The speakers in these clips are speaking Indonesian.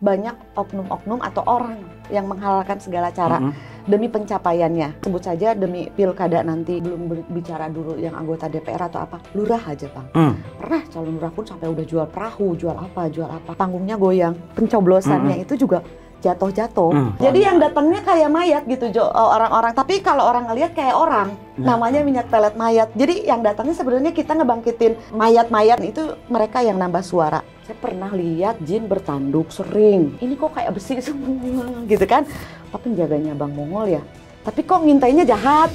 banyak oknum-oknum atau orang yang menghalalkan segala cara demi pencapaiannya. Sebut saja demi pilkada nanti, belum bicara dulu yang anggota DPR atau apa, lurah aja Bang. Pernah calon lurah pun sampai udah jual perahu, jual apa, panggungnya goyang, pencoblosannya itu juga jatuh-jatuh. Jadi yang datangnya kayak mayat gitu orang-orang. Tapi kalau orang ngelihat kayak orang, namanya minyak pelet mayat. Jadi yang datangnya sebenarnya kita ngebangkitin mayat-mayat itu, mereka yang nambah suara. Saya pernah lihat jin bertanduk sering. Ini kok kayak besi semua gitu kan? Apa penjaganya Bang Mongol ya? Tapi kok ngintainya jahat.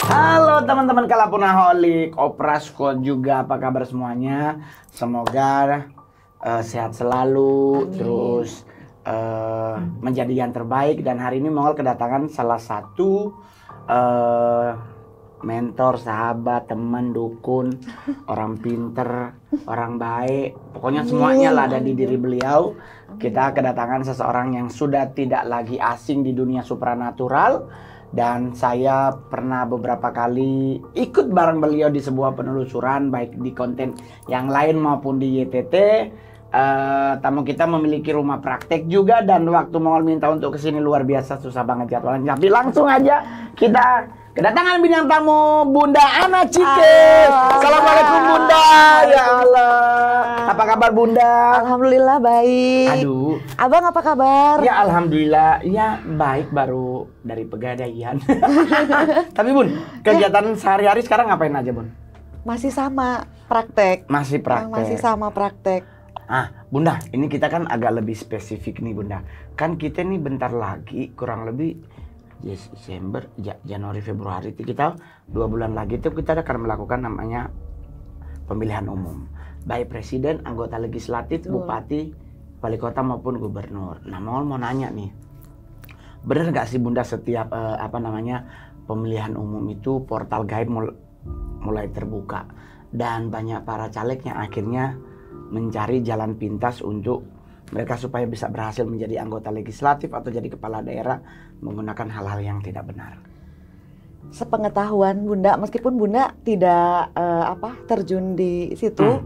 Halo teman-teman Kalapunaholik, Oprasko juga, apa kabar semuanya? Semoga sehat selalu. Amin. Terus menjadi yang terbaik. Dan hari ini Mongol kedatangan salah satu mentor, sahabat, teman, dukun, orang pinter, orang baik. Pokoknya semuanya lah ada di diri beliau. Kita kedatangan seseorang yang sudah tidak lagi asing di dunia supranatural. Dan saya pernah beberapa kali ikut bareng beliau di sebuah penelusuran, baik di konten yang lain maupun di YTT. Tamu kita memiliki rumah praktek juga, dan waktu Mongol minta untuk kesini luar biasa susah banget jadwalnya. Tapi langsung aja kita kedatangan bintang tamu, Bunda Ana Cikes. Assalamualaikum Bunda. Ya Allah. Apa kabar Bunda? Alhamdulillah baik. Aduh. Abang apa kabar? Ya alhamdulillah, ya baik, baru dari Pegadaian. Tapi Bun, kegiatan sehari-hari sekarang ngapain aja Bun? Masih sama praktek. Masih praktek. Masih sama praktek. Bunda, ini kita kan agak lebih spesifik nih Bunda. Kan kita nih bentar lagi, kurang lebih Desember, Januari, Februari, kita 2 bulan lagi itu kita akan melakukan namanya pemilihan umum. Baik presiden, anggota legislatif, bupati, wali kota maupun gubernur. Nah, mau nanya nih, bener nggak sih Bunda setiap pemilihan umum itu portal gaib mulai terbuka dan banyak para caleg yang akhirnya mencari jalan pintas untuk mereka supaya bisa berhasil menjadi anggota legislatif atau jadi kepala daerah menggunakan hal-hal yang tidak benar. Sepengetahuan Bunda, meskipun Bunda tidak terjun di situ,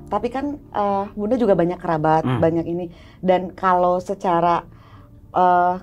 tapi kan Bunda juga banyak kerabat, banyak ini. Dan kalau secara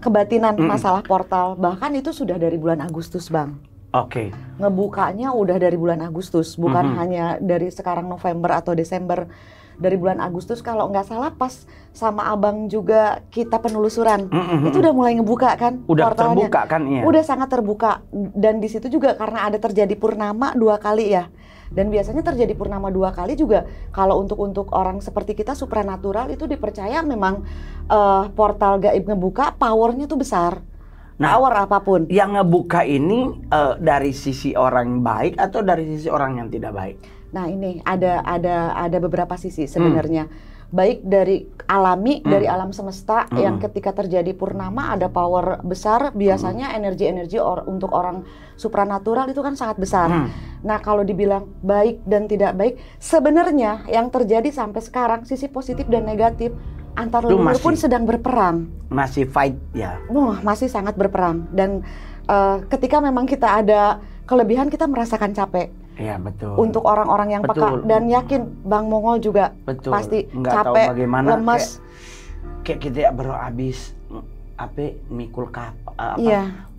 kebatinan masalah portal, bahkan itu sudah dari bulan Agustus Bang. Oke. Ngebukanya udah dari bulan Agustus, bukan hanya dari sekarang November atau Desember. Dari bulan Agustus kalau nggak salah pas sama abang juga kita penelusuran, itu udah mulai ngebuka kan? Udah portalnya. Terbuka kan? Iya. Udah sangat terbuka, dan di situ juga karena ada terjadi purnama 2 kali ya. Dan biasanya terjadi purnama 2 kali juga kalau untuk orang seperti kita supranatural itu dipercaya memang portal gaib ngebuka, powernya tuh besar. Nah, power apapun. Yang ngebuka ini dari sisi orang baik atau dari sisi orang yang tidak baik? Nah ini ada beberapa sisi sebenarnya. Baik dari alami, dari alam semesta yang ketika terjadi purnama ada power besar, biasanya energi-energi untuk orang supranatural itu kan sangat besar. Nah kalau dibilang baik dan tidak baik, sebenarnya yang terjadi sampai sekarang sisi positif dan negatif antar leluhur pun sedang berperang. Masih fight ya? Masih sangat berperang, dan ketika memang kita ada kelebihan kita merasakan capek. Iya betul. Untuk orang-orang yang peka, dan yakin Bang Mongol juga pasti capek, lemes. Kayak kita baru habis mikul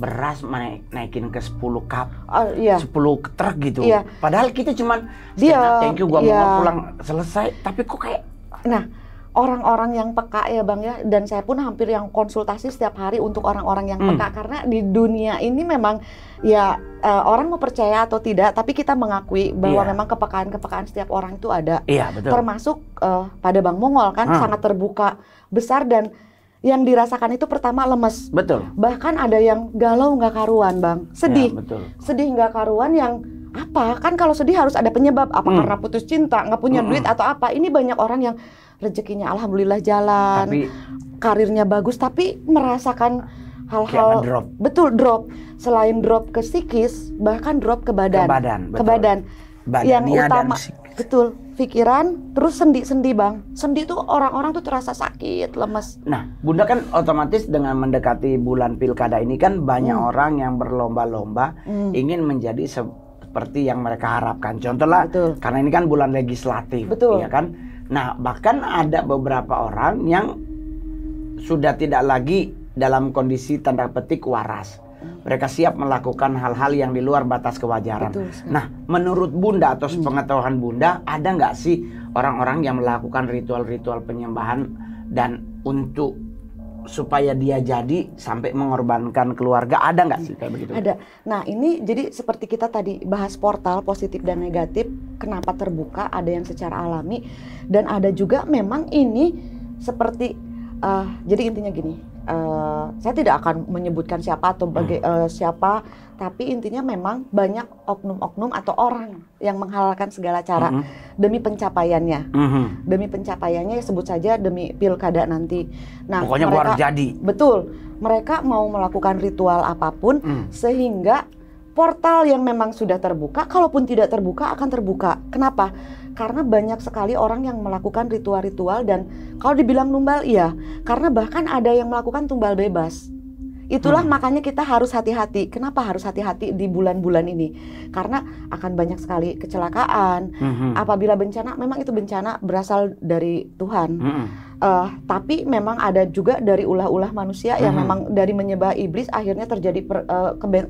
beras naikin ke 10 cup, 10 truk gitu. Padahal kita cuman thank you gua mau pulang selesai, tapi kok kayak. Nah, orang-orang yang peka ya Bang ya, dan saya pun hampir yang konsultasi setiap hari untuk orang-orang yang peka, karena di dunia ini memang ya orang mau percaya atau tidak, tapi kita mengakui bahwa memang kepekaan setiap orang itu ada. Iya, betul. Termasuk pada Bang Mongol kan sangat terbuka, besar, dan yang dirasakan itu pertama lemes. Betul. Bahkan ada yang galau nggak karuan Bang, sedih. Ya, betul. Sedih nggak karuan yang apa? Kan kalau sedih harus ada penyebab, apa karena putus cinta, nggak punya duit atau apa. Ini banyak orang yang rezekinya alhamdulillah jalan, tapi karirnya bagus, tapi merasakan hal-hal drop. Selain drop ke psikis, bahkan drop ke badan. Ke badan. Yang utama betul pikiran, terus sendi Bang. Sendi tuh orang-orang tuh terasa sakit, lemes. Nah, Bunda kan otomatis dengan mendekati bulan pilkada ini kan banyak orang yang berlomba-lomba ingin menjadi seperti yang mereka harapkan. Contohnya, karena ini kan bulan legislatif, ya kan. Nah, bahkan ada beberapa orang yang sudah tidak lagi dalam kondisi tanda petik waras. Mereka siap melakukan hal-hal yang di luar batas kewajaran. Nah, menurut Bunda atau sepengetahuan Bunda, ada nggak sih orang-orang yang melakukan ritual-ritual penyembahan dan untuk supaya dia jadi sampai mengorbankan keluarga, ada nggak sih kayak begitu? Ada. Nah, ini jadi seperti kita tadi bahas portal positif dan negatif, kenapa terbuka, ada yang secara alami dan ada juga memang ini seperti jadi intinya gini, saya tidak akan menyebutkan siapa atau siapa, tapi intinya memang banyak oknum-oknum atau orang yang menghalalkan segala cara demi pencapaiannya. Demi pencapaiannya, sebut saja demi pilkada nanti. Nah, pokoknya mereka, jadi. Betul, mereka mau melakukan ritual apapun sehingga portal yang memang sudah terbuka, kalaupun tidak terbuka akan terbuka. Kenapa? Karena banyak sekali orang yang melakukan ritual-ritual dan kalau dibilang numbal iya, karena bahkan ada yang melakukan tumbal bebas. Itulah makanya kita harus hati-hati. Kenapa harus hati-hati di bulan-bulan ini? Karena akan banyak sekali kecelakaan. Apabila bencana, memang itu bencana berasal dari Tuhan. Tapi memang ada juga dari ulah-ulah manusia yang memang dari menyembah iblis akhirnya terjadi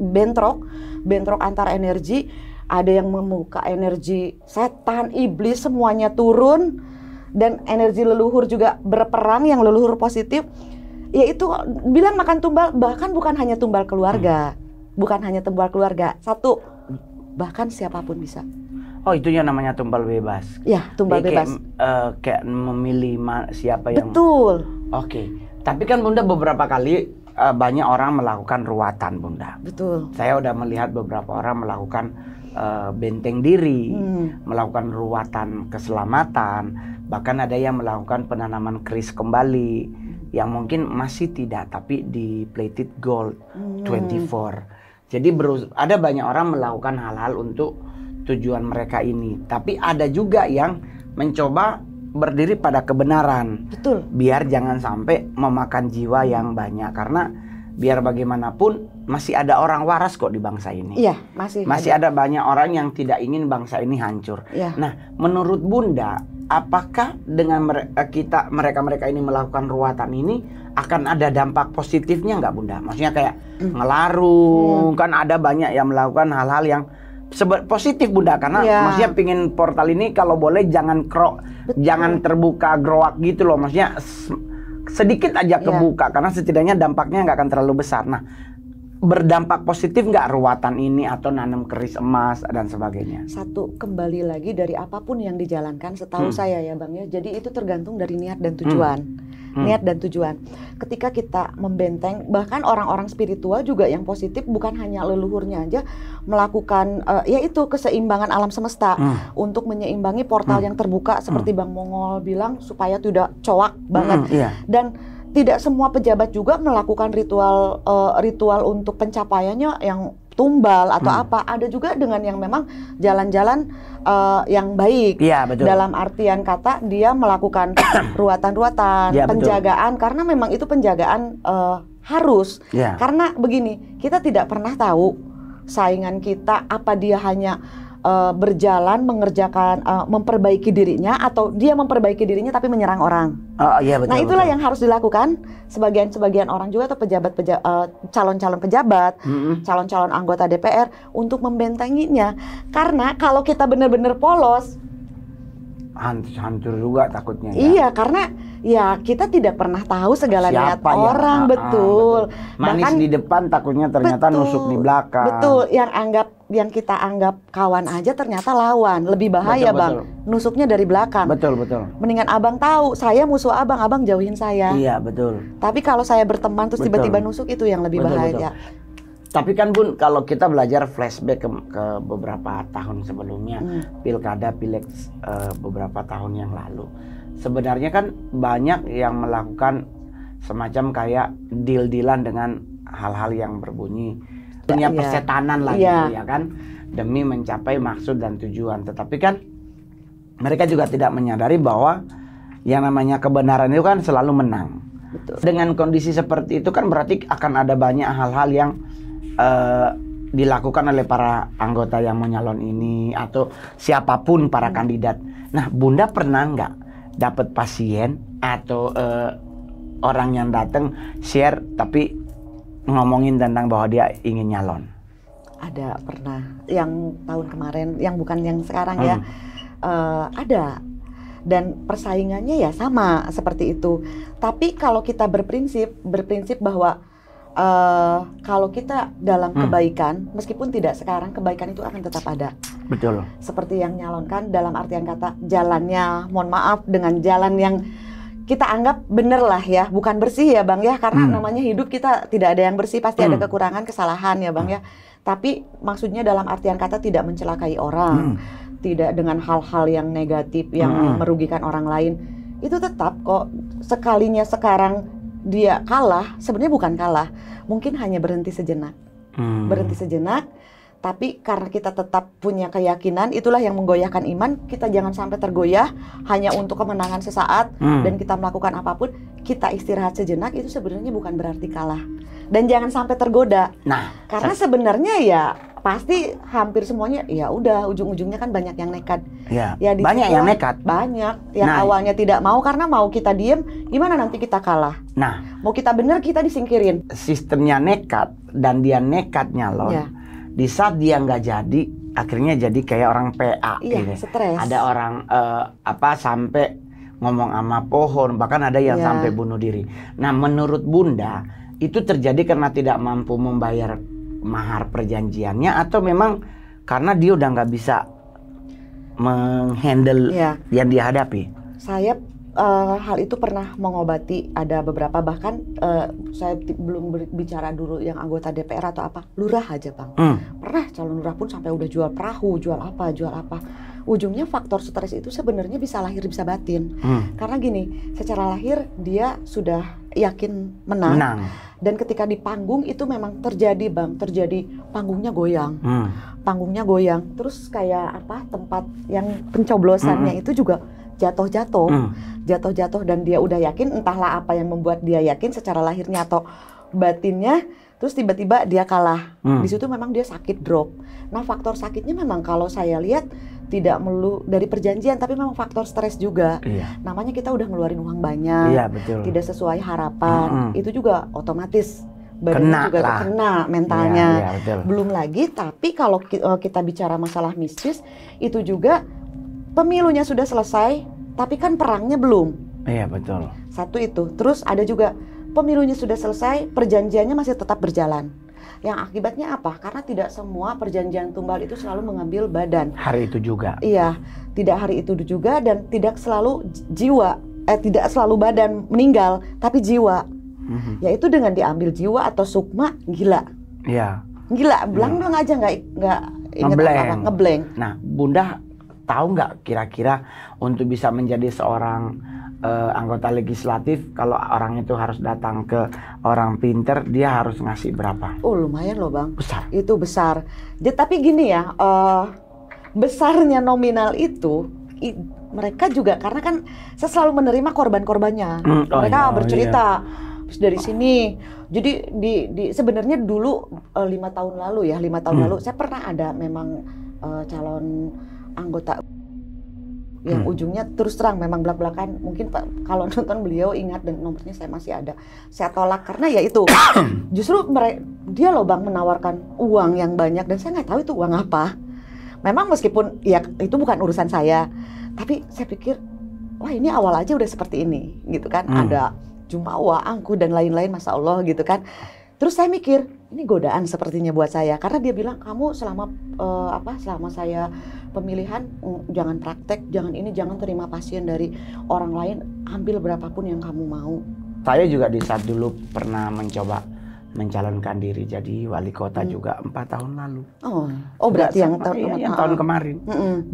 bentrok antar energi. Ada yang membuka energi setan, iblis, semuanya turun. Dan energi leluhur juga berperang, yang leluhur positif. Yaitu bilang makan tumbal, bahkan bukan hanya tumbal keluarga. Bukan hanya tumbal keluarga. Satu, bahkan siapapun bisa. Oh, itu yang namanya tumbal bebas. Ya, tumbal bebas. Kayak memilih siapa yang... Betul. Oke. Tapi kan Bunda beberapa kali banyak orang melakukan ruatan, Bunda. Betul. Saya udah melihat beberapa orang melakukan benteng diri, melakukan ruatan keselamatan, bahkan ada yang melakukan penanaman keris kembali yang mungkin masih tidak, tapi di plated gold 24. Jadi ada banyak orang melakukan hal-hal untuk tujuan mereka ini, tapi ada juga yang mencoba berdiri pada kebenaran. Betul. Biar jangan sampai memakan jiwa yang banyak, karena biar bagaimanapun masih ada orang waras kok di bangsa ini. Iya, masih ada banyak orang yang tidak ingin bangsa ini hancur. Iya. Nah, menurut Bunda, apakah dengan mereka ini melakukan ruatan ini akan ada dampak positifnya nggak, Bunda? Maksudnya kayak ngelarung, kan ada banyak yang melakukan hal-hal yang positif, Bunda, karena maksudnya pingin portal ini kalau boleh jangan terbuka groak gitu loh, maksudnya sedikit aja kebuka, karena setidaknya dampaknya nggak akan terlalu besar. Nah, berdampak positif nggak ruatan ini atau nanam keris emas dan sebagainya? Satu, kembali lagi dari apapun yang dijalankan, setahu saya ya Bang ya, jadi itu tergantung dari niat dan tujuan. Niat dan tujuan. Ketika kita membenteng, bahkan orang-orang spiritual juga yang positif, bukan hanya leluhurnya aja melakukan yaitu keseimbangan alam semesta untuk menyeimbangi portal yang terbuka seperti Bang Mongol bilang, supaya tidak coak banget. Dan tidak semua pejabat juga melakukan ritual untuk pencapaiannya yang tumbal atau apa. Ada juga dengan yang memang jalan-jalan yang baik. Ya, betul. Dalam artian kata dia melakukan ruatan-ruatan, penjagaan, karena memang itu penjagaan harus. Karena begini, kita tidak pernah tahu saingan kita apa dia hanya berjalan mengerjakan memperbaiki dirinya, atau dia memperbaiki dirinya tapi menyerang orang. Betul, nah, itulah yang harus dilakukan sebagian orang juga, atau calon-calon pejabat, calon-calon anggota DPR untuk membentenginya. Karena kalau kita benar-benar polos, hancur juga takutnya. Iya, karena ya kita tidak pernah tahu segala niat orang. Betul. Manis bahkan di depan takutnya ternyata nusuk di belakang. Betul. Yang kita anggap kawan aja ternyata lawan. Lebih bahaya, Bang. Nusuknya dari belakang. Betul. Mendingan abang tahu saya musuh abang jauhin saya. Iya, betul. Tapi kalau saya berteman terus tiba-tiba nusuk, itu yang lebih bahaya. Tapi kan Bun, kalau kita belajar flashback ke beberapa tahun sebelumnya, pilkada, pileg beberapa tahun yang lalu, sebenarnya kan banyak yang melakukan semacam kayak deal-dealan dengan hal-hal yang berbunyi dunia persetanan lah gitu ya kan, demi mencapai maksud dan tujuan. Tetapi kan mereka juga tidak menyadari bahwa yang namanya kebenaran itu kan selalu menang. Betul. Dengan kondisi seperti itu kan berarti akan ada banyak hal-hal yang dilakukan oleh para anggota yang mau nyalon ini atau siapapun para kandidat. Nah, Bunda pernah nggak dapat pasien atau orang yang datang share tapi ngomongin tentang bahwa dia ingin nyalon? Ada, pernah. Yang tahun kemarin, yang bukan yang sekarang ya, ada. Dan persaingannya ya sama seperti itu. Tapi kalau kita berprinsip bahwa kalau kita dalam kebaikan, meskipun tidak sekarang, kebaikan itu akan tetap ada. Betul. Seperti yang nyalonkan dalam artian kata jalannya, mohon maaf, dengan jalan yang kita anggap bener lah ya, bukan bersih ya Bang ya, karena namanya hidup kita tidak ada yang bersih, pasti ada kekurangan, kesalahan ya Bang ya. Tapi maksudnya dalam artian kata tidak mencelakai orang, tidak dengan hal-hal yang negatif yang merugikan orang lain. Itu tetap kok, sekalinya sekarang dia kalah, sebenarnya bukan kalah, mungkin hanya berhenti sejenak. Berhenti sejenak, tapi karena kita tetap punya keyakinan, itulah yang menggoyahkan iman. Kita jangan sampai tergoyah hanya untuk kemenangan sesaat dan kita melakukan apapun, kita istirahat sejenak, itu sebenarnya bukan berarti kalah. Dan jangan sampai tergoda. Nah, karena sebenarnya ya pasti hampir semuanya ya udah ujung-ujungnya kan banyak yang nekat. Ya, ya banyak yang nekat. Banyak yang awalnya tidak mau karena mau kita diem, gimana nanti kita kalah. Nah, mau kita bener kita disingkirin. Sistemnya nekat dan dia nekat nyalon. Ya. Di saat dia nggak jadi, akhirnya jadi kayak orang PA. Iya, gitu. Stres. Ada orang sampai ngomong sama pohon, bahkan ada yang sampai bunuh diri. Nah, menurut Bunda itu terjadi karena tidak mampu membayar mahar perjanjiannya atau memang karena dia udah nggak bisa menghandle yang dihadapi? Saya hal itu pernah mengobati, ada beberapa, bahkan saya belum bicara dulu yang anggota DPR atau apa, lurah aja Bang. Pernah calon lurah pun sampai udah jual perahu, jual apa. Ujungnya faktor stres itu sebenarnya bisa lahir bisa batin. Karena gini, secara lahir dia sudah yakin menang. Dan ketika di panggung itu memang terjadi Bang, panggungnya goyang. Panggungnya goyang, terus kayak apa, tempat yang pencoblosannya itu juga jatuh dan dia udah yakin, entahlah apa yang membuat dia yakin secara lahirnya atau batinnya, terus tiba-tiba dia kalah. Di situ memang dia sakit, drop. Nah, faktor sakitnya memang kalau saya lihat tidak melulu dari perjanjian, tapi memang faktor stres juga. Namanya kita udah ngeluarin uang banyak, tidak sesuai harapan, itu juga otomatis badannya juga kena mentalnya. Belum lagi, tapi kalau kita bicara masalah mistis, itu juga pemilunya sudah selesai, tapi kan perangnya belum. Iya, betul. Satu itu. Terus ada juga pemilunya sudah selesai, perjanjiannya masih tetap berjalan. Yang akibatnya apa? Karena tidak semua perjanjian tumbal itu selalu mengambil badan. Hari itu juga. Iya, tidak hari itu juga, dan tidak selalu jiwa, tidak selalu badan meninggal, tapi jiwa. Yaitu dengan diambil jiwa atau sukma, gila. Iya. Gila, belang aja nggak ingat apa-apa, ngeblank. Nah, Bunda tahu nggak kira-kira untuk bisa menjadi seorang anggota legislatif, kalau orang itu harus datang ke orang pinter, dia harus ngasih berapa? Oh, lumayan loh Bang. Besar. Itu besar. Tapi gini ya, besarnya nominal itu mereka juga, karena kan saya selalu menerima korban-korbannya. Mereka bercerita dari sini. Jadi sebenarnya dulu 5 tahun lalu saya pernah ada memang calon anggota yang ujungnya terus terang memang belak-belakan. Mungkin Pak kalau nonton beliau ingat, dan nomornya saya masih ada. Saya tolak karena ya itu justru dia loh Bang menawarkan uang yang banyak, dan saya nggak tahu itu uang apa. Memang meskipun ya itu bukan urusan saya, tapi saya pikir wah ini awal aja udah seperti ini gitu kan. Ada jumawa, angku dan lain-lain, masya Allah gitu kan. Terus saya mikir ini godaan sepertinya buat saya, karena dia bilang kamu selama saya pemilihan jangan praktek, jangan terima pasien dari orang lain, ambil berapapun yang kamu mau. Saya juga di saat dulu pernah mencoba mencalonkan diri jadi wali kota juga 4 tahun lalu. Oh berarti yang tahun kemarin.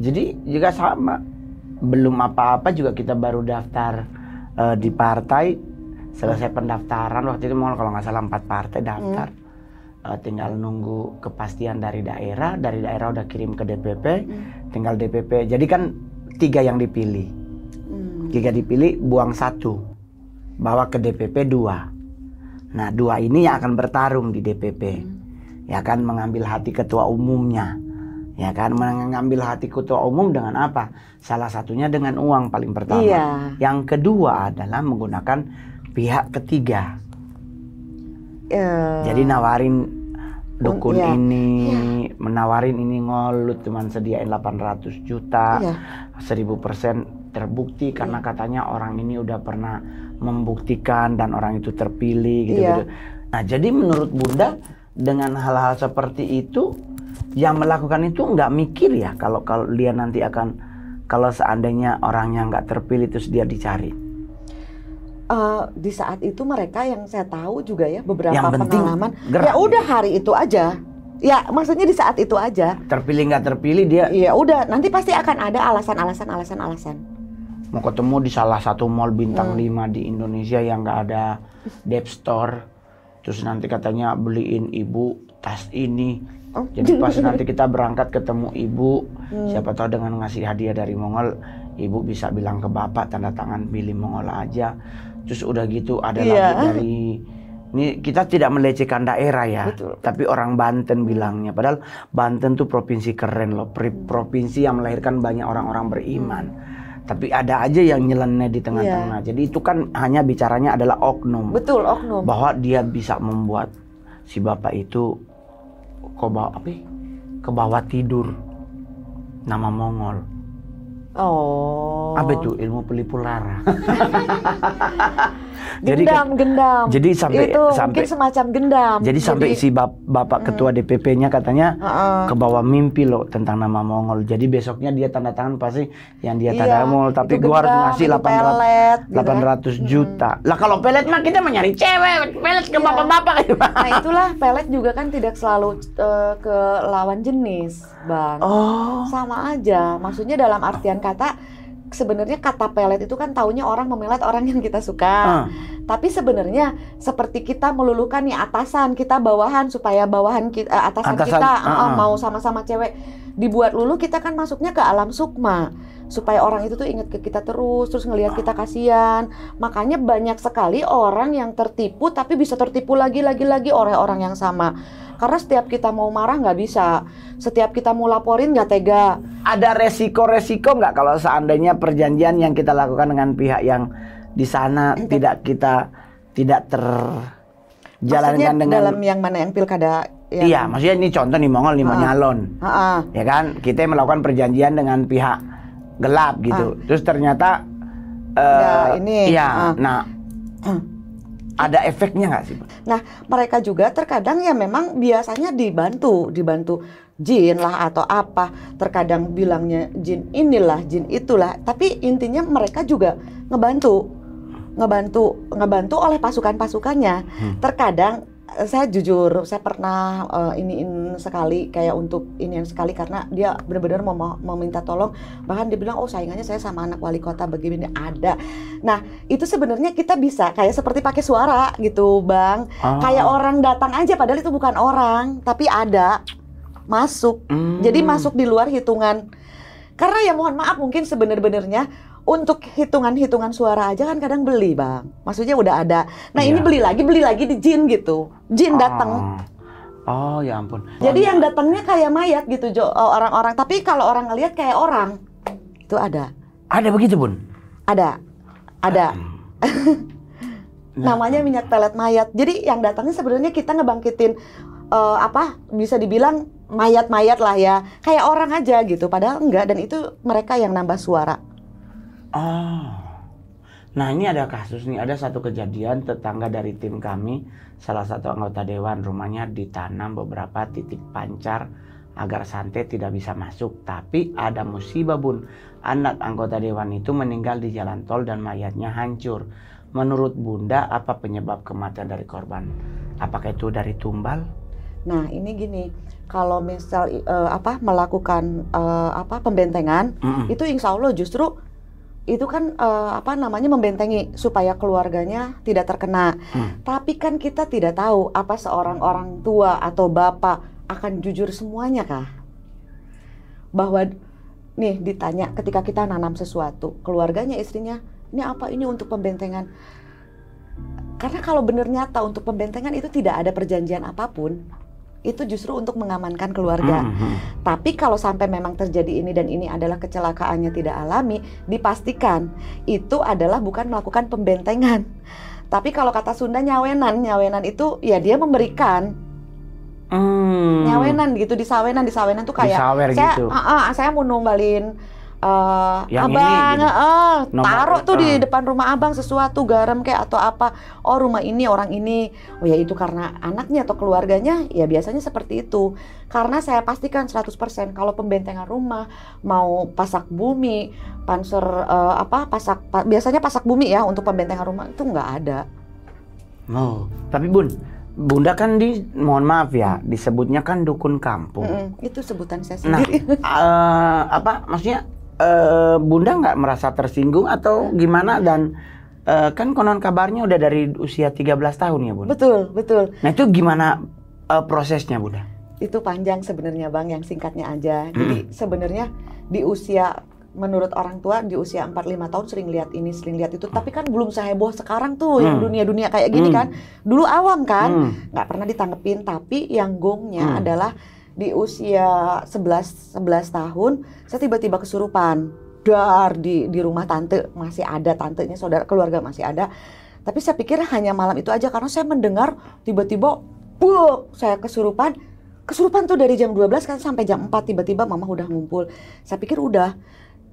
Jadi juga sama, belum apa-apa juga kita baru daftar di partai. Selesai pendaftaran waktu itu kalau nggak salah 4 partai daftar. Tinggal nunggu kepastian dari daerah udah kirim ke DPP, tinggal DPP. Jadi kan 3 yang dipilih, 3 dipilih, buang 1, bawa ke DPP 2. Nah 2 ini yang akan bertarung di DPP. ya kan, mengambil hati ketua umumnya, ya kan, mengambil hati ketua umum dengan apa? Salah satunya dengan uang paling pertama. Iya. Yang kedua adalah menggunakan pihak ketiga. Jadi nawarin dukun menawarin ini ngolut cuman sediain 800 juta, 1000% terbukti karena katanya orang ini udah pernah membuktikan dan orang itu terpilih gitu-gitu. Nah, jadi menurut Bunda dengan hal-hal seperti itu yang melakukan itu nggak mikir ya kalau dia nanti akan, kalau seandainya orangnya nggak terpilih terus dia dicari. Di saat itu mereka yang saya tahu juga ya beberapa yang pengalaman gerak, ya udah hari itu aja, ya maksudnya di saat itu aja, terpilih nggak terpilih dia ya udah nanti pasti akan ada alasan mau ketemu di salah satu mall bintang 5 di Indonesia yang nggak ada dep store, terus nanti katanya beliin ibu tas ini. Jadi pas nanti kita berangkat ketemu ibu, siapa tahu dengan ngasih hadiah dari Mongol, ibu bisa bilang ke bapak tanda tangan pilih Mongol aja. Terus udah gitu ada lagi dari, ini kita tidak melecehkan daerah ya, tapi orang Banten bilangnya, padahal Banten tuh provinsi keren loh, provinsi yang melahirkan banyak orang-orang beriman. Tapi ada aja yang nyeleneh di tengah-tengah. Jadi itu kan hanya bicaranya adalah oknum. Betul, oknum. Bahwa dia bisa membuat si bapak itu ke bawah tidur nama Mongol. Oh. Apa itu ilmu pelipu lara? Gendam. Jadi sampai mungkin semacam gendam. Jadi sampai si bapak ketua DPP-nya katanya ke bawah mimpi loh tentang nama Mongol. Jadi besoknya dia tanda tangan pasti yang dia tanda Mongol, tapi gua harus ngasih 800 juta. Lah kalau pelet mah kita mencari cewek, pelet ke bapak-bapak. Nah itulah pelet juga kan tidak selalu ke lawan jenis, Bang. Sama aja. Maksudnya dalam artian kata, sebenarnya kata pelet itu kan taunya orang memelet orang yang kita suka. Tapi sebenarnya seperti kita meluluhkan nih atasan, kita bawahan supaya bawahan kita, atasan kita mau sama-sama cewek dibuat luluh, kita kan masuknya ke alam sukma. Supaya orang itu tuh ingat ke kita terus ngelihat kita kasihan. Makanya banyak sekali orang yang tertipu tapi bisa tertipu lagi oleh orang yang sama. Karena setiap kita mau marah nggak bisa, setiap kita mau laporin nggak tega. Ada resiko nggak kalau seandainya perjanjian yang kita lakukan dengan pihak yang di sana tidak terjalankan dengan dalam yang mana yang pilkada? Iya, maksudnya ini contoh nih Mongol nih mau nyalon, ya kan? Kita melakukan perjanjian dengan pihak gelap gitu, terus ternyata ada efeknya nggak sih? Nah, mereka juga terkadang ya memang biasanya dibantu jin lah atau apa. Terkadang bilangnya jin inilah, jin itulah. Tapi intinya mereka juga ngebantu oleh pasukan-pasukannya. Terkadang saya jujur, saya pernah iniin sekali kayak untuk inian sekali karena dia benar-benar mau minta tolong, bahkan dia bilang saingannya saya sama anak wali kota begini ada. Nah itu sebenarnya kita bisa kayak seperti pakai suara gitu Bang, kayak orang datang aja padahal itu bukan orang tapi ada masuk, jadi masuk di luar hitungan. Karena ya mohon maaf mungkin sebenarnya untuk hitungan suara aja kan kadang beli Bang. Maksudnya udah ada. Nah ini beli lagi di jin gitu. Jin datang. Oh ya ampun. Jadi yang datangnya kayak mayat gitu orang-orang. Tapi kalau orang ngelihat kayak orang itu ada. Ada begitu Bun? Ada. Namanya minyak pelet mayat. Jadi yang datangnya sebenarnya kita ngebangkitin bisa dibilang mayat-mayat lah ya. Kayak orang aja gitu. Padahal enggak, dan itu mereka yang nambah suara. Nah ini ada kasus nih, ada satu kejadian tetangga dari tim kami, salah satu anggota dewan, rumahnya ditanam beberapa titik pancar agar santet tidak bisa masuk. Tapi ada musibah Bun, anak anggota dewan itu meninggal di jalan tol dan mayatnya hancur. Menurut Bunda apa penyebab kematian dari korban? Apakah itu dari tumbal? Nah ini gini, kalau misal melakukan pembentengan, itu insya Allah justru itu kan membentengi supaya keluarganya tidak terkena. Tapi kan kita tidak tahu apa seorang orang tua atau bapak akan jujur semuanya kah? Bahwa nih ditanya ketika kita nanam sesuatu, keluarganya, istrinya, ini untuk pembentengan. Karena kalau benar nyata untuk pembentengan itu tidak ada perjanjian apapun. itu justru untuk mengamankan keluarga. Tapi kalau sampai memang terjadi ini dan ini adalah kecelakaannya tidak alami, dipastikan itu adalah bukan melakukan pembentengan. Tapi kalau kata Sunda nyawenan itu ya dia memberikan. Nyawenan gitu, disawenan tuh kayak disawer saya, gitu. Saya mau numbalin Yang abang, ini, taruh tuh di depan rumah abang sesuatu, garam kayak atau apa. Oh rumah ini orang ini, oh ya itu karena anaknya atau keluarganya, ya biasanya seperti itu. Karena saya pastikan 100% kalau pembentengan rumah, mau pasak bumi, panser biasanya pasak bumi ya untuk pembentengan rumah itu nggak ada. Oh, tapi Bunda kan mohon maaf ya, disebutnya kan dukun kampung. Itu sebutan saya sendiri. Nah, maksudnya Bunda nggak merasa tersinggung atau gimana? Dan kan konon kabarnya udah dari usia 13 tahun ya, Bunda? Betul. Nah itu gimana prosesnya, Bunda? Itu panjang sebenarnya Bang, yang singkatnya aja. Jadi sebenarnya di usia, menurut orang tua di usia 4-5 tahun sering lihat ini, sering lihat itu. Tapi kan belum seheboh sekarang tuh yang dunia-dunia kayak gini kan. Dulu awam kan, nggak pernah ditanggepin. Tapi yang gongnya adalah di usia 11 tahun, saya tiba-tiba kesurupan. Di rumah tante, masih ada tantenya, saudara keluarga masih ada. Tapi saya pikir hanya malam itu aja, karena saya mendengar tiba-tiba, saya kesurupan tuh dari jam 12 kan sampai jam 4, tiba-tiba mama udah ngumpul. Saya pikir udah.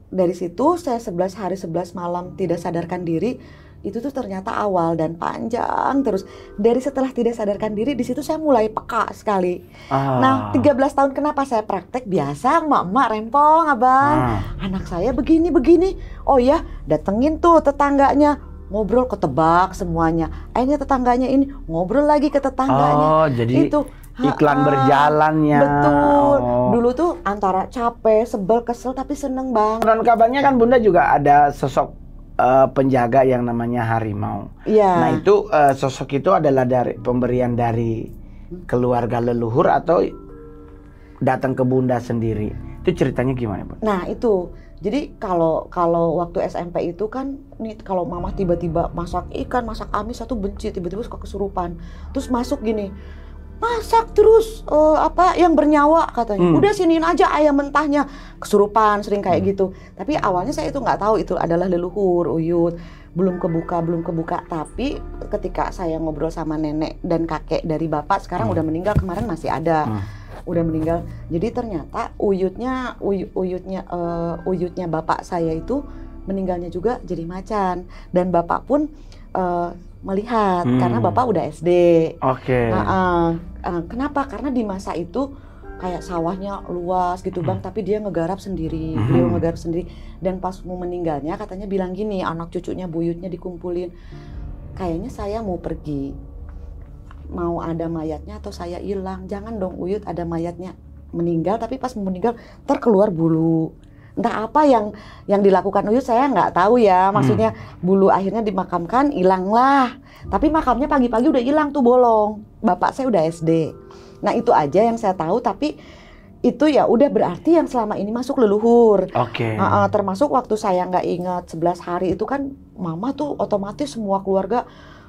Dari situ saya 11 hari 11 malam tidak sadarkan diri. Itu tuh ternyata awal dan panjang terus. Dari setelah tidak sadarkan diri, di situ saya mulai peka sekali. Nah 13 tahun kenapa saya praktek biasa, emak rempong abang, anak saya begini. Oh ya, datengin tuh tetangganya, ngobrol ketebak semuanya. Akhirnya tetangganya ini ngobrol lagi ke tetangganya. Jadi itu iklan berjalannya. Betul. Dulu tuh antara capek, sebel, kesel, tapi seneng Bang. Dan kabarnya kan Bunda juga ada sosok penjaga yang namanya harimau. Iya. Nah itu sosok itu adalah dari pemberian dari keluarga leluhur atau datang ke Bunda sendiri? Itu ceritanya gimana, Bunda? Nah itu. Jadi kalau waktu SMP itu kan nih, kalau mama tiba-tiba masak ikan, masak amis, satu benci, tiba-tiba suka kesurupan. Terus masuk gini, masak terus yang bernyawa katanya. Udah siniin aja ayam mentahnya. Kesurupan sering kayak gitu. Tapi awalnya saya itu nggak tahu itu adalah leluhur, uyut. Belum kebuka. Tapi ketika saya ngobrol sama nenek dan kakek dari bapak, sekarang udah meninggal, kemarin masih ada. Udah meninggal. Jadi ternyata uyutnya bapak saya itu meninggalnya juga jadi macan. Dan bapak pun melihat karena bapak udah SD. Oke. Kenapa? Karena di masa itu kayak sawahnya luas gitu Bang, tapi dia ngegarap sendiri. Beliau ngegarap sendiri. Dan pas mau meninggalnya katanya bilang gini, anak cucunya buyutnya dikumpulin, kayaknya saya mau pergi, mau ada mayatnya atau saya hilang. Jangan dong Uyut ada mayatnya meninggal, tapi pas mau meninggal terkeluar bulu. Entah apa yang dilakukan Uyut saya nggak tahu ya, maksudnya bulu akhirnya dimakamkan, hilanglah. Tapi makamnya pagi-pagi udah hilang tuh bolong. Bapak saya udah SD. Nah itu aja yang saya tahu, tapi itu ya udah berarti yang selama ini masuk leluhur. Oke. Termasuk waktu saya nggak ingat 11 hari itu kan mama tuh otomatis semua keluarga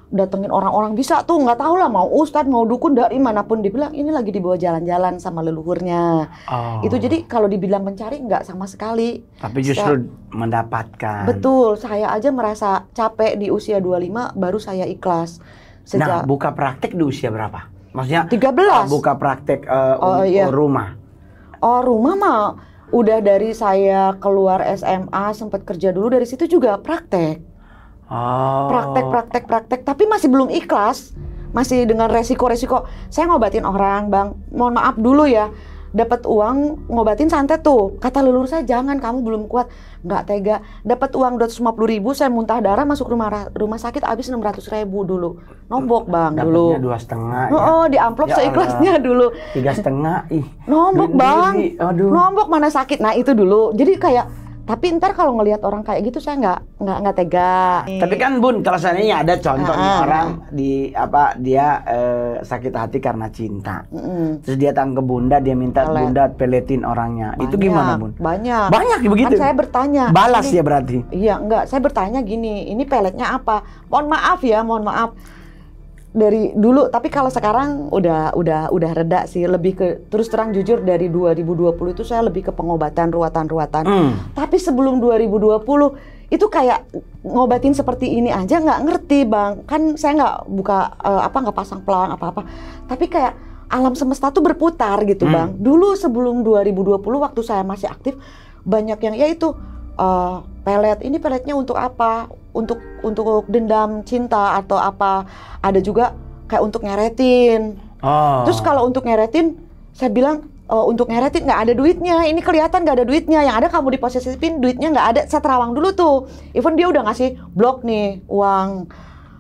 datengin orang-orang bisa tuh, nggak tahu lah mau ustadz mau dukun dari manapun, dibilang ini lagi dibawa jalan-jalan sama leluhurnya. Itu jadi kalau dibilang mencari nggak sama sekali. Tapi justru mendapatkan. Betul, saya aja merasa capek di usia 25 baru saya ikhlas. Nah buka praktek di usia berapa? Maksudnya 13. Buka praktek rumah. Rumah mah udah dari saya keluar SMA sempat kerja dulu, dari situ juga praktek. Praktek, tapi masih belum ikhlas, masih dengan resiko-resiko. Saya ngobatin orang Bang, mohon maaf dulu ya, dapat uang ngobatin santet tuh, kata leluhur saya jangan, kamu belum kuat. Nggak tega, dapat uang 250.000, saya muntah darah masuk rumah sakit habis 600.000 dulu, nombok Bang. Dulu dapatnya 2,5 ya? di amplop ya seikhlasnya dulu 3,5 nombok Bang. Nombok mana sakit. Nah itu dulu, jadi kayak, tapi ntar kalau ngelihat orang kayak gitu saya nggak tega. Tapi kan Bun, kalau seandainya ada contoh nih orang dia sakit hati karena cinta, terus dia datang ke Bunda, dia minta Bunda peletin orangnya. Itu gimana Bun? Banyak begitu. Kan saya bertanya. Balas ya berarti? Iya enggak, saya bertanya gini, ini peletnya apa? Mohon maaf. dari dulu, tapi kalau sekarang udah reda sih, lebih ke terus terang jujur dari 2020 itu saya lebih ke pengobatan ruatan-ruatan. Tapi sebelum 2020 itu kayak ngobatin seperti ini aja nggak ngerti Bang, kan saya nggak buka nggak pasang pelang apa-apa, tapi kayak alam semesta tuh berputar gitu Bang. Dulu sebelum 2020 waktu saya masih aktif banyak yang ya itu pelet, ini peletnya untuk apa? Untuk dendam cinta atau apa? Ada juga kayak untuk ngeretin. Terus kalau untuk ngeretin, saya bilang untuk ngeretin nggak ada duitnya. Ini kelihatan nggak ada duitnya. Yang ada kamu diposesifin, duitnya nggak ada. Saya terawang dulu tuh. Even dia udah ngasih blok nih uang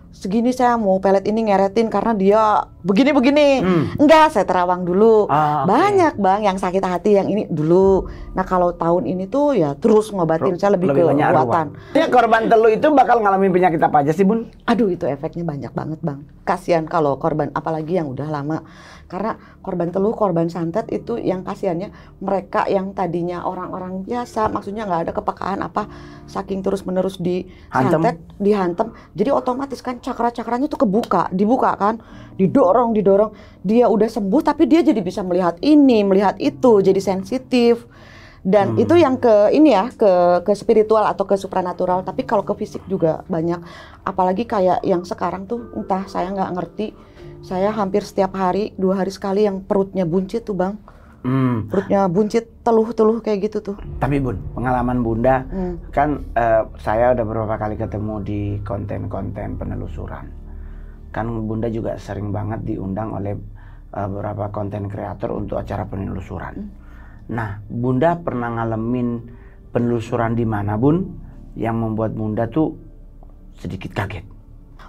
segini, saya mau pelet ini ngeretin karena dia begini-begini. Enggak, saya terawang dulu. Banyak Bang yang sakit hati yang ini dulu. Nah kalau tahun ini tuh ya terus ngobatin, saya lebih ke ruatan. Ya, korban telu itu bakal ngalamin penyakit apa aja sih Bun? Aduh itu efeknya banyak banget Bang. Kasihan kalau korban, apalagi yang udah lama. Karena korban telu, korban santet itu yang kasihannya mereka yang tadinya orang-orang biasa, maksudnya nggak ada kepekaan apa, saking terus-menerus disantet, dihantem, jadi otomatis kan cakra-cakranya tuh dibuka kan, didorong, dia udah sembuh tapi dia jadi bisa melihat ini, melihat itu, jadi sensitif. Dan itu yang ke ini ya, ke spiritual atau ke supranatural, tapi kalau ke fisik juga banyak. Apalagi kayak yang sekarang tuh entah saya nggak ngerti. Saya hampir setiap hari, 2 hari sekali yang perutnya buncit tuh Bang. Perutnya buncit, teluh kayak gitu tuh. Tapi Bun, pengalaman Bunda kan saya udah beberapa kali ketemu di konten-konten penelusuran. Kan Bunda juga sering banget diundang oleh beberapa konten kreator untuk acara penelusuran. Nah, Bunda pernah ngalamin penelusuran di mana Bun yang membuat Bunda tuh sedikit kaget?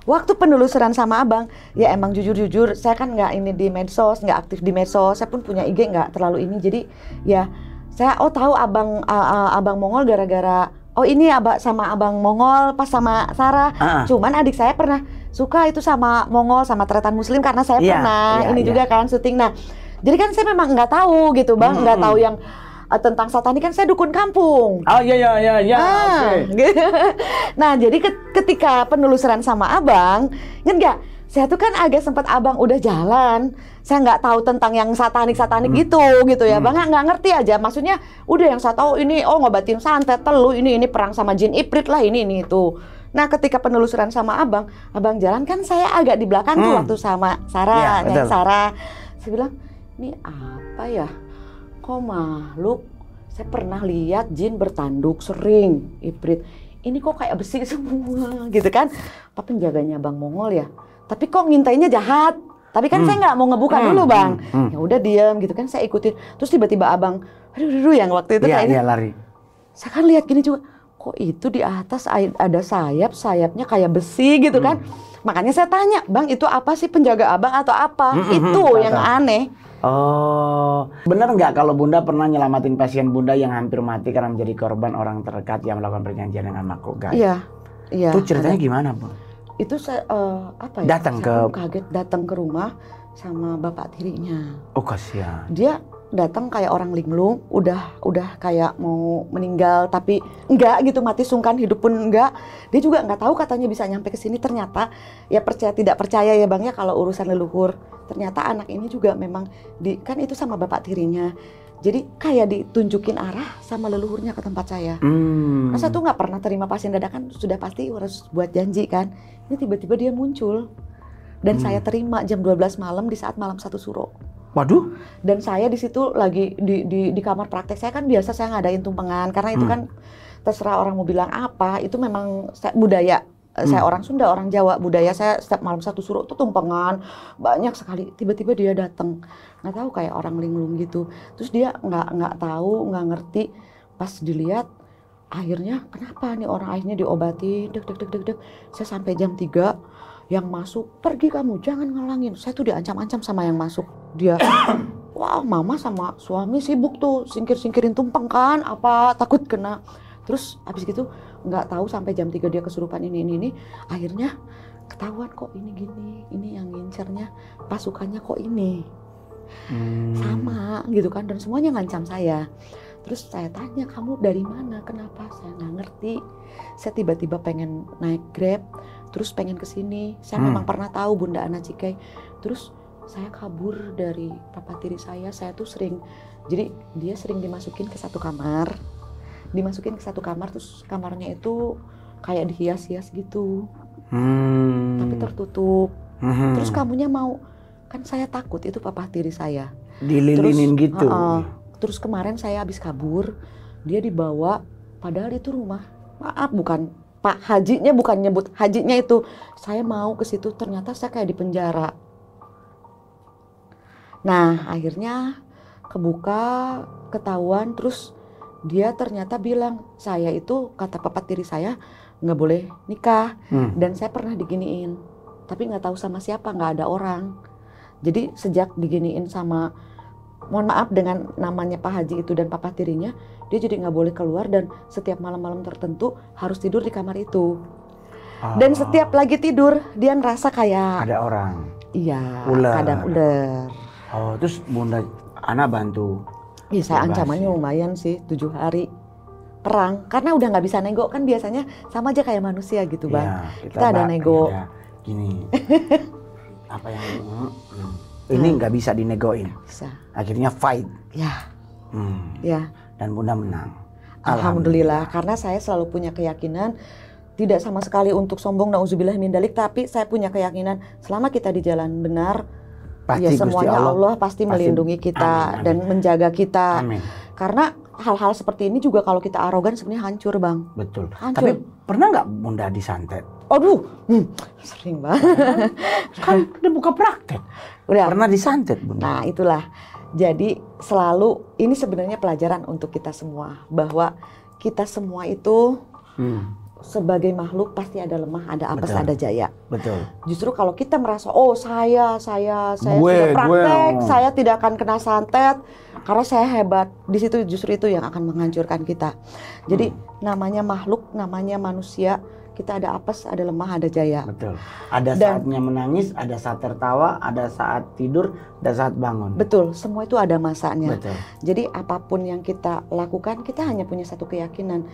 Waktu penelusuran sama Abang, ya emang jujur-jujur, saya kan nggak ini di medsos, nggak aktif di medsos, saya pun punya IG nggak terlalu ini, jadi ya saya tahu Abang Mongol gara-gara ini sama Abang Mongol pas sama Sarah. Cuman adik saya pernah suka itu sama Mongol sama Tretan Muslim karena saya pernah juga kan syuting. Nah, jadi kan saya memang nggak tahu gitu Bang, nggak tahu yang tentang satanik, kan saya dukun kampung. Okay. Nah, jadi ketika penelusuran sama Abang, ingat nggak? Saya tuh kan agak sempat Abang udah jalan, saya nggak tahu tentang yang satanik gitu ya Bang, nggak ngerti aja. Maksudnya udah yang saya tahu ini ngobatin santet, telu, ini perang sama jin ifrit lah, ini itu. Nah, ketika penelusuran sama Abang jalan kan saya agak di belakang tuh waktu sama Sarah, Sarah. Saya bilang, ini apa ya? Kok makhluk? Saya pernah lihat jin bertanduk sering, ifrit. Ini kok kayak besi semua gitu kan? Apa penjaganya Bang Mongol ya? Tapi kok ngintainya jahat? Tapi kan saya nggak mau ngebuka dulu Bang. Ya udah diam gitu kan, saya ikutin. Terus tiba-tiba Abang, aduh yang waktu itu kayaknya lari. Saya kan lihat gini juga, kok itu di atas ada sayapnya kayak besi gitu kan? Makanya saya tanya, Bang itu apa sih, penjaga Abang atau apa? Itu yang aneh. Oh, benar nggak kalau Bunda pernah nyelamatin pasien Bunda yang hampir mati karena menjadi korban orang terdekat yang melakukan perjanjian dengan makhluk gaib? Iya. Itu ceritanya gimana, Bang? Itu saya kaget datang ke rumah sama bapak tirinya. Oh, kasihan. Dia datang kayak orang linglung, udah kayak mau meninggal tapi enggak gitu, mati sungkan, hidup pun enggak. Dia juga nggak tahu katanya bisa nyampe ke sini. Ternyata ya percaya tidak percaya ya Bang ya kalau urusan leluhur. Ternyata anak ini juga memang kan itu sama bapak tirinya. Jadi kayak ditunjukin arah sama leluhurnya ke tempat saya. Nah, saya tuh nggak pernah terima pasien dadakan, sudah pasti harus buat janji kan. Ini tiba-tiba dia muncul dan saya terima jam 12 malam di saat malam 1 suro. Waduh. Dan saya di situ lagi di kamar praktek saya kan biasa saya ngadain tumpengan karena itu kan terserah orang mau bilang apa, itu memang budaya. Saya orang Sunda, orang Jawa, budaya saya setiap malam 1 suro itu tumpengan banyak sekali. Tiba-tiba dia datang, nggak tahu kayak orang linglung gitu. Terus dia nggak tahu, nggak ngerti. Pas dilihat, akhirnya kenapa nih orang, akhirnya diobati, deg. Saya sampai jam 3, yang masuk pergi kamu, jangan ngalangin. Saya tuh diancam-ancam sama yang masuk. Dia, wah mama sama suami sibuk tuh singkirin tumpeng kan, apa takut kena. Terus habis gitu nggak tahu sampai jam 3 dia kesurupan ini. Akhirnya ketahuan kok ini gini, ini yang ngincernya pasukannya kok ini. Sama gitu kan, dan semuanya ngancam saya. Terus saya tanya, kamu dari mana? Kenapa? Saya nggak ngerti. Saya tiba-tiba pengen naik Grab, terus pengen kesini. Saya memang pernah tahu Bunda Ana Cikai. Terus saya kabur dari papa tiri saya tuh sering, jadi dia sering dimasukin ke satu kamar. Terus kamarnya itu kayak dihias-hias gitu. Tapi tertutup. Terus kamunya mau, kan saya takut itu papa tiri saya. Dililinin terus, gitu. Terus kemarin saya habis kabur, dia dibawa, padahal itu rumah. Maaf, bukan Pak Hajinya, bukan nyebut Hajinya itu. Saya mau ke situ, ternyata saya kayak di penjara. Nah, akhirnya kebuka, ketahuan, terus dia ternyata bilang, saya itu, kata papa tiri saya, nggak boleh nikah. Dan saya pernah diginiin, tapi nggak tahu sama siapa, nggak ada orang. Jadi sejak diginiin sama, mohon maaf, dengan namanya Pak Haji itu dan papa tirinya, dia jadi nggak boleh keluar dan setiap malam-malam tertentu harus tidur di kamar itu. Dan setiap lagi tidur, dia ngerasa kayak ada orang. Iya, Ular. kadang ular. Terus Bunda Ana bantu. Iya, saya ancamannya lumayan sih, 7 hari perang. Karena udah nggak bisa nego, kan biasanya sama aja kayak manusia gitu Bang. Ya, kita ada nego. Ya, gini, apa yang ini nggak bisa dinegoin. Bisa. Akhirnya fight. Ya. Ya. Dan Bunda menang. Alhamdulillah. Karena saya selalu punya keyakinan, tidak sama sekali untuk sombong, nauzubillah min dalik, tapi saya punya keyakinan selama kita di jalan benar, pasti ya semuanya Allah pasti melindungi kita. Amin. Dan menjaga kita. Amin. Karena hal-hal seperti ini juga kalau kita arogan sebenarnya hancur Bang. Betul. Hancur. Tapi pernah nggak Bunda disantet? Aduh, sering banget. Kan udah buka praktek. Udah. Pernah disantet Bunda? Nah itulah. Jadi selalu ini sebenarnya pelajaran untuk kita semua. Bahwa kita semua itu sebagai makhluk pasti ada lemah, ada apes, ada jaya. Betul. Justru kalau kita merasa, oh saya sudah praktek, saya tidak akan kena santet karena saya hebat. Di situ justru itu yang akan menghancurkan kita. Jadi namanya makhluk, namanya manusia, kita ada apes, ada lemah, ada jaya. Betul. Ada saatnya menangis, ada saat tertawa, ada saat tidur, ada saat bangun. Betul. Semua itu ada masanya. Betul. Jadi apapun yang kita lakukan, kita hanya punya satu keyakinan.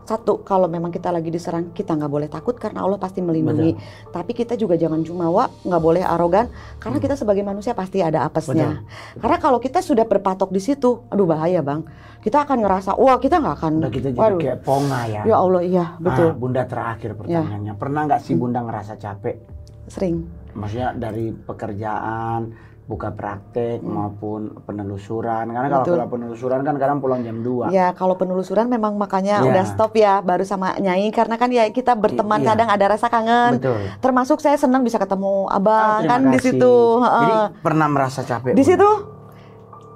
Satu, kalau memang kita lagi diserang, kita nggak boleh takut karena Allah pasti melindungi. Betul. Tapi kita juga jangan jumawa, nggak boleh arogan karena kita sebagai manusia pasti ada apesnya. Betul. Karena kalau kita sudah berpatok di situ, aduh bahaya Bang. Kita akan ngerasa, wah kita nggak akan. Udah kita jadi kayak ponga ya. Ya Allah, iya betul. Bunda terakhir pertanyaannya, pernah nggak sih Bunda ngerasa capek? Sering. Maksudnya dari pekerjaan, buka praktek maupun penelusuran, karena kalau penelusuran kan kadang pulang jam 2. Ya kalau penelusuran memang makanya udah stop ya baru sama Nyai, karena kan ya kita berteman kadang ada rasa kangen. Betul. Termasuk saya senang bisa ketemu Abang kan di situ. Jadi pernah merasa capek? Di situ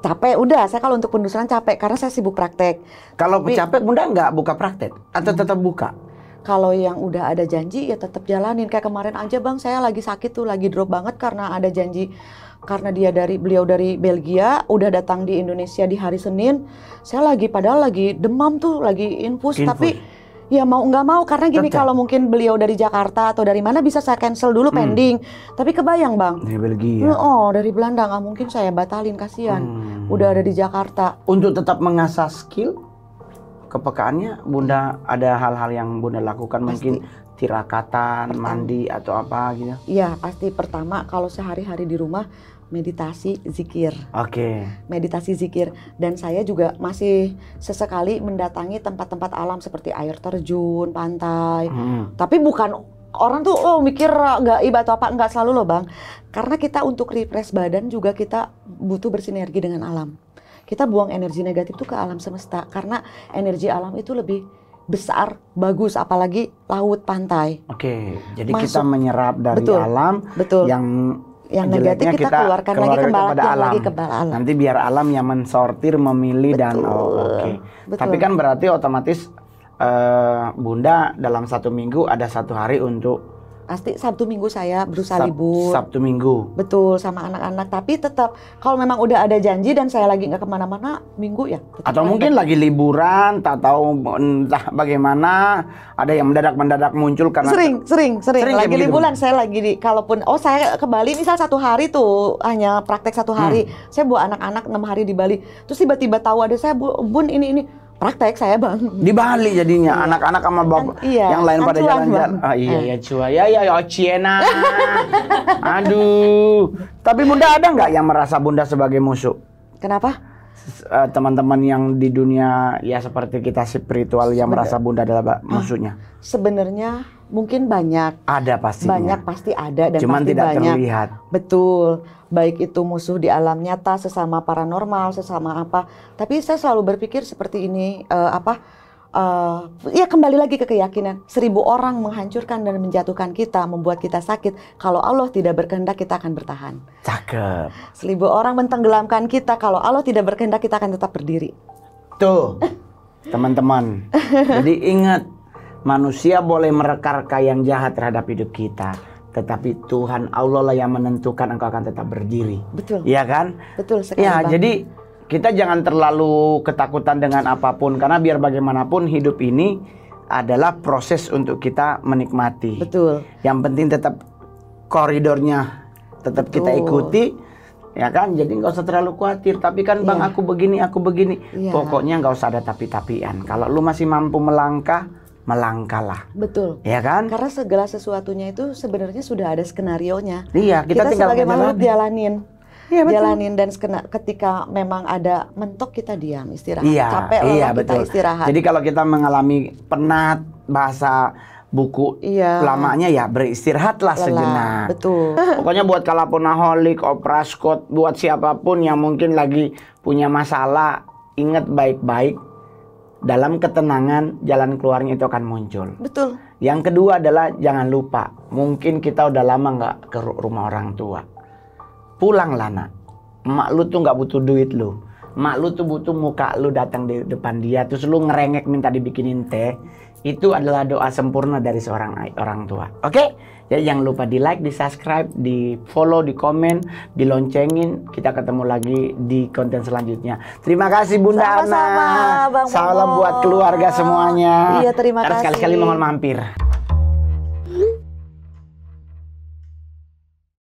capek, udah saya kalau untuk penelusuran capek karena saya sibuk praktek. Kalau capek Bunda nggak buka praktek atau tetap buka? Kalau yang udah ada janji ya tetap jalanin. Kayak kemarin aja Bang, saya lagi sakit tuh, lagi drop banget karena ada janji. Karena beliau dari Belgia, udah datang di Indonesia di hari Senin. Saya padahal lagi demam tuh, lagi infus. Tapi ya mau nggak mau, karena gini, kalau mungkin beliau dari Jakarta atau dari mana bisa saya cancel dulu pending. Tapi kebayang Bang. Dari Belgia. Dari Belanda, nggak mungkin saya batalin, kasihan. Udah ada di Jakarta. Untuk tetap mengasah skill, kepekaannya, Bunda ada hal-hal yang Bunda lakukan, mungkin tirakatan, mandi atau apa gitu? Iya pasti. Pertama kalau sehari-hari di rumah meditasi, zikir. Oke. Meditasi, zikir. Dan saya juga masih sesekali mendatangi tempat-tempat alam seperti air terjun, pantai. Tapi bukan orang tuh mikir gaib atau apa, enggak selalu loh Bang. Karena kita untuk refresh badan juga kita butuh bersinergi dengan alam. Kita buang energi negatif itu ke alam semesta karena energi alam itu lebih besar, bagus, apalagi laut, pantai. Oke, jadi kita menyerap dari alam yang negatif kita keluarkan lagi ke alam. Nanti biar alam yang mensortir, memilih dan Tapi kan berarti otomatis Bunda dalam 1 minggu ada 1 hari untuk Pasti Sabtu Minggu saya berusaha libur. Sabtu Minggu. Betul, sama anak-anak. Tapi tetap kalau memang udah ada janji dan saya lagi nggak kemana-mana, Minggu ya. Atau mungkin lagi liburan, tak tahu entah bagaimana. Ada yang mendadak muncul karena sering lagi begitu. liburan. Saya lagi kalaupun saya ke Bali misal 1 hari tuh hanya praktek 1 hari. Saya bawa anak-anak 6 hari di Bali. Terus tiba-tiba tahu ada saya, Bun ini praktek saya Bang. Di Bali jadinya anak-anak sama bapak yang lain pada jalan-jalan. Iya Cua. Ya Ciena. Aduh. Tapi Bunda ada nggak yang merasa Bunda sebagai musuh? Kenapa? Teman-teman yang di dunia ya seperti kita spiritual yang merasa Bunda adalah musuhnya. Sebenarnya mungkin banyak. Ada pastinya. Banyak pasti ada dan cuman pasti tidak banyak. Terlihat. Betul. Baik itu musuh di alam nyata, sesama paranormal, sesama apa. Tapi saya selalu berpikir seperti ini, ya kembali lagi ke keyakinan. 1000 orang menghancurkan dan menjatuhkan kita, membuat kita sakit. Kalau Allah tidak berkehendak, kita akan bertahan. Cakep. 1000 orang mentenggelamkan kita, kalau Allah tidak berkehendak, kita akan tetap berdiri. Tuh, teman-teman. Jadi ingat, manusia boleh mereka-reka yang jahat terhadap hidup kita. Tetapi Tuhan Allah lah yang menentukan engkau akan tetap berdiri. Betul. Iya kan? Betul sekali. Ya, Bang. jadi kita jangan terlalu ketakutan dengan apapun. Karena biar bagaimanapun hidup ini adalah proses untuk kita menikmati. Betul. Yang penting tetap koridornya tetap kita ikuti. Ya kan? Jadi nggak usah terlalu khawatir. Tapi kan Bang aku begini. Pokoknya nggak usah ada tapi-tapian. Kalau lu masih mampu melangkahlah. Betul. Ya kan? Karena segala sesuatunya itu sebenarnya sudah ada skenarionya. Iya, kita tinggal sebagai makhluk jalanin. Iya, betul. Jalanin dan ketika memang ada mentok kita diam, istirahat. Iya, Capek lelah kita istirahat. Jadi kalau kita mengalami penat, bahasa buku lamanya ya beristirahatlah sejenak. Betul. Pokoknya buat kalaponaholik, opraskot, buat siapapun yang mungkin lagi punya masalah, ingat baik-baik. Dalam ketenangan jalan keluarnya itu akan muncul. Betul. Yang kedua adalah jangan lupa, mungkin kita udah lama nggak ke rumah orang tua. Pulanglah nak. Emak lu tuh nggak butuh duit lu. Emak lu tuh butuh muka lu datang di depan dia, terus lu ngerengek minta dibikinin teh. Itu adalah doa sempurna dari seorang orang tua. Oke? Jadi jangan lupa di like, di subscribe, di follow, di komen, di loncengin. Kita ketemu lagi di konten selanjutnya. Terima kasih Bunda Ana. Sama-sama, Bang Salam Momo. buat keluarga semuanya. Iya, terima kasih. Sekali-kali mohon mampir.